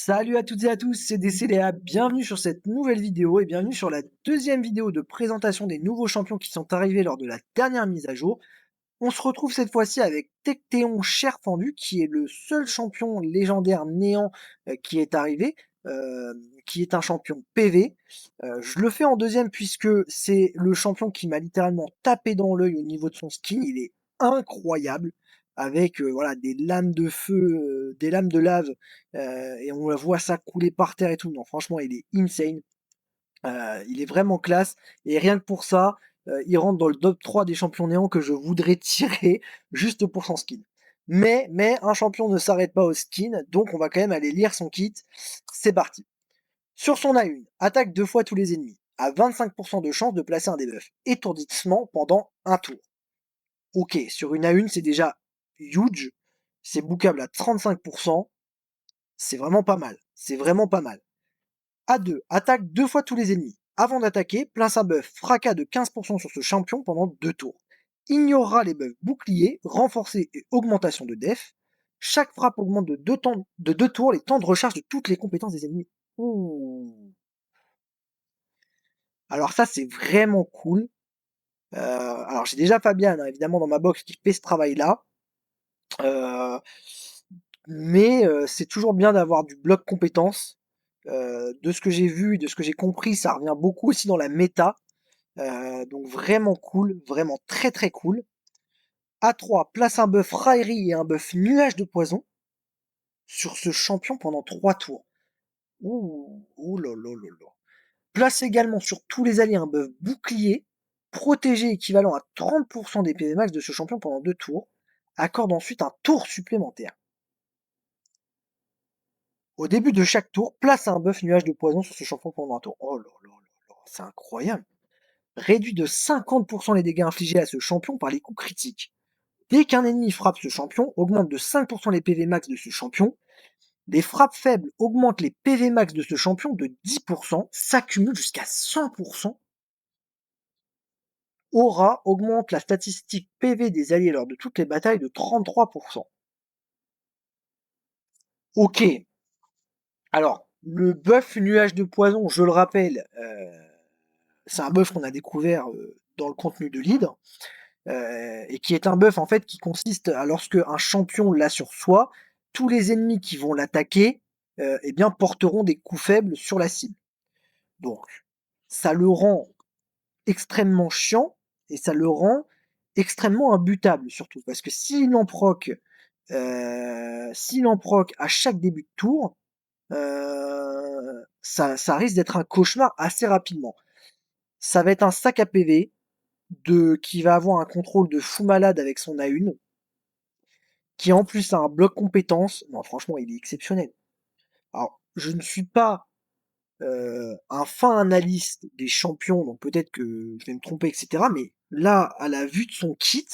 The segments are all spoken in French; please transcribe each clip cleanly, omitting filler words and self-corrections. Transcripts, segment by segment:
Salut à toutes et à tous, c'est DCLA, bienvenue sur cette nouvelle vidéo et bienvenue sur la deuxième vidéo de présentation des nouveaux champions qui sont arrivés lors de la dernière mise à jour. On se retrouve cette fois-ci avec Tectéon Cherfendu qui est le seul champion légendaire néant qui est arrivé, euh, qui est un champion PV. Je le fais en deuxième puisque c'est le champion qui m'a littéralement tapé dans l'œil au niveau de son skin, il est incroyable avec voilà des lames de feu, des lames de lave et on voit ça couler par terre et tout. Non, franchement, il est insane. Il est vraiment classe. Et rien que pour ça, il rentre dans le top 3 des champions néants que je voudrais tirer juste pour son skin. Mais un champion ne s'arrête pas au skin, donc on va quand même aller lire son kit. C'est parti. Sur son A1, attaque 2 fois tous les ennemis, a 25% de chance de placer un debuff. Étourdissement pendant un tour. Ok, sur une A1, c'est déjà huge. C'est bookable à 35%. C'est vraiment pas mal. C'est vraiment pas mal. A2, attaque 2 fois tous les ennemis. Avant d'attaquer, place un buff fracas de 15% sur ce champion pendant 2 tours. Ignorera les buffs bouclier, renforcé et augmentation de def. Chaque frappe augmente de 2 tours les temps de recharge de toutes les compétences des ennemis. Ouh. Alors ça c'est vraiment cool. Alors j'ai déjà Fabian, hein, évidemment dans ma box qui fait ce travail-là. Euh, mais c'est toujours bien d'avoir du bloc compétences. De ce que j'ai vu et de ce que j'ai compris, ça revient beaucoup aussi dans la méta. Donc vraiment cool, vraiment très très cool. A3, place un buff raillerie et un buff nuage de poison sur ce champion pendant 3 tours. Ouh, ouh là là là là. Place également sur tous les alliés un buff bouclier, protégé équivalent à 30% des PV max de ce champion pendant 2 tours. Accorde ensuite un tour supplémentaire. Au début de chaque tour, place un buff nuage de poison sur ce champion pendant un tour. Oh là là là là, c'est incroyable. Réduit de 50% les dégâts infligés à ce champion par les coups critiques. Dès qu'un ennemi frappe ce champion, augmente de 5% les PV max de ce champion. Les frappes faibles augmentent les PV max de ce champion de 10%, s'accumulent jusqu'à 100%. Aura augmente la statistique PV des alliés lors de toutes les batailles de 33%. Ok, alors le buff nuage de poison, je le rappelle, c'est un buff qu'on a découvert dans le contenu de l'hydre. Et qui est un buff en fait qui consiste à lorsque un champion l'a sur soi, tous les ennemis qui vont l'attaquer eh bien, porteront des coups faibles sur la cible. Donc, ça le rend extrêmement chiant et ça le rend extrêmement imbutable surtout. Parce que s'il en proc à chaque début de tour, ça risque d'être un cauchemar assez rapidement. Ça va être un sac à PV qui va avoir un contrôle de fou malade avec son A1, qui en plus a un bloc compétences. Non, franchement, il est exceptionnel. Alors, je ne suis pas un fin analyste des champions, donc peut-être que je vais me tromper, etc. Mais là, à la vue de son kit,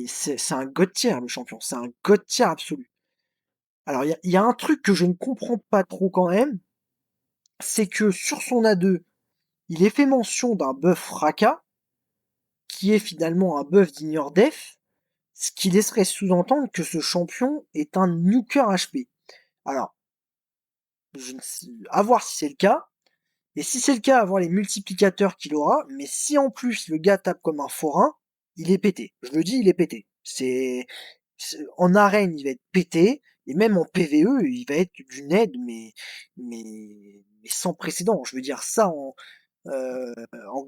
c'est un god tier, le champion. C'est un god tier absolu. Alors, il y a un truc que je ne comprends pas trop quand même, c'est que sur son A2, il est fait mention d'un buff Raka, qui est finalement un buff d'Ignore Def, ce qui laisserait sous-entendre que ce champion est un nuker HP. Alors, à voir si c'est le cas. Et si c'est le cas, à voir les multiplicateurs qu'il aura. Mais si en plus le gars tape comme un forain, il est pété. Je le dis, il est pété. En arène, il va être pété. Et même en PVE, il va être d'une aide, mais sans précédent. Je veux dire ça en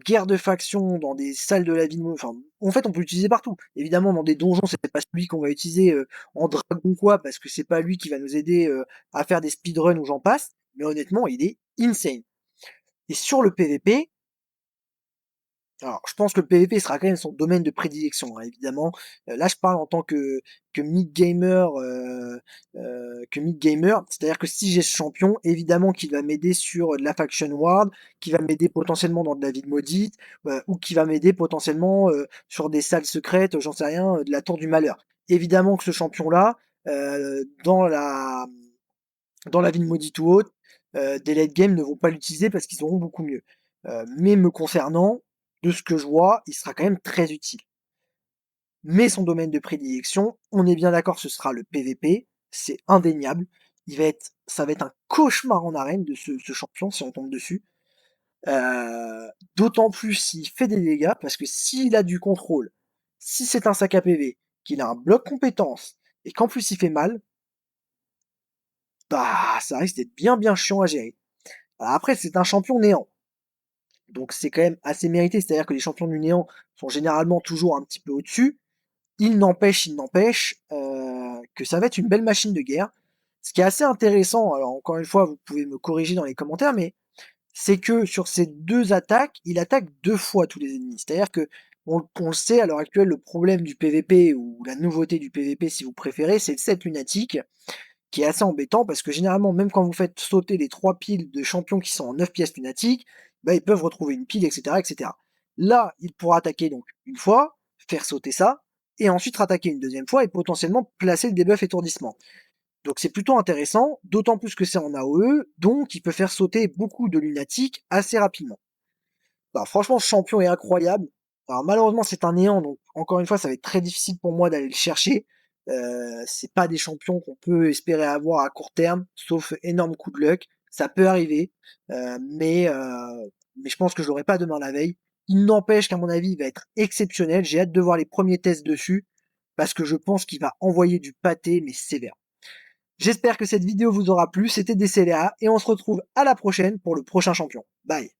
guerre de faction, dans des salles de la ville. Enfin, en fait, on peut l'utiliser partout. Évidemment, dans des donjons, c'est pas celui qu'on va utiliser en dragon quoi, parce que c'est pas lui qui va nous aider à faire des speedruns ou j'en passe. Mais honnêtement, il est insane. Et sur le PVP, alors je pense que le PVP sera quand même son domaine de prédilection, hein, évidemment. Là, je parle en tant que mid gamer, c'est-à-dire que si j'ai ce champion, évidemment qu'il va m'aider sur de la faction ward, qui va m'aider potentiellement dans de la ville maudite, ou qui va m'aider potentiellement sur des salles secrètes, j'en sais rien, de la tour du malheur. Évidemment que ce champion-là, dans la ville maudite ou autre, des late game ne vont pas l'utiliser parce qu'ils auront beaucoup mieux. Mais me concernant, de ce que je vois, il sera quand même très utile. Mais son domaine de prédilection, on est bien d'accord, ce sera le PVP. c'est indéniable. Ça va être un cauchemar en arène de ce champion si on tombe dessus. D'autant plus s'il fait des dégâts, parce que s'il a du contrôle, si c'est un sac à PV, qu'il a un bloc compétence, et qu'en plus il fait mal, bah ça risque d'être bien chiant à gérer. Alors après, c'est un champion néant. Donc c'est quand même assez mérité, c'est-à-dire que les champions du néant sont généralement toujours un petit peu au-dessus. Il n'empêche que ça va être une belle machine de guerre. Ce qui est assez intéressant, alors encore une fois, vous pouvez me corriger dans les commentaires, mais c'est que sur ces deux attaques, il attaque deux fois tous les ennemis. C'est-à-dire que on le sait à l'heure actuelle, le problème du PVP, ou la nouveauté du PVP si vous préférez, c'est le set lunatique, qui est assez embêtant parce que généralement, même quand vous faites sauter les 3 piles de champions qui sont en 9 pièces lunatiques, bah, ils peuvent retrouver une pile, etc., etc. Là, il pourra attaquer donc une fois, faire sauter ça, et ensuite rattaquer une deuxième fois et potentiellement placer le debuff étourdissement. Donc c'est plutôt intéressant, d'autant plus que c'est en AOE, donc il peut faire sauter beaucoup de lunatiques assez rapidement. Bah, franchement, ce champion est incroyable. Alors malheureusement, c'est un néant, donc encore une fois, ça va être très difficile pour moi d'aller le chercher. C'est pas des champions qu'on peut espérer avoir à court terme, sauf énorme coup de luck. Ça peut arriver, mais je pense que je l'aurai pas demain la veille. Il n'empêche qu'à mon avis, il va être exceptionnel. J'ai hâte de voir les premiers tests dessus, parce que je pense qu'il va envoyer du pâté, mais sévère. J'espère que cette vidéo vous aura plu. C'était DCLA, et on se retrouve à la prochaine pour le prochain champion. Bye!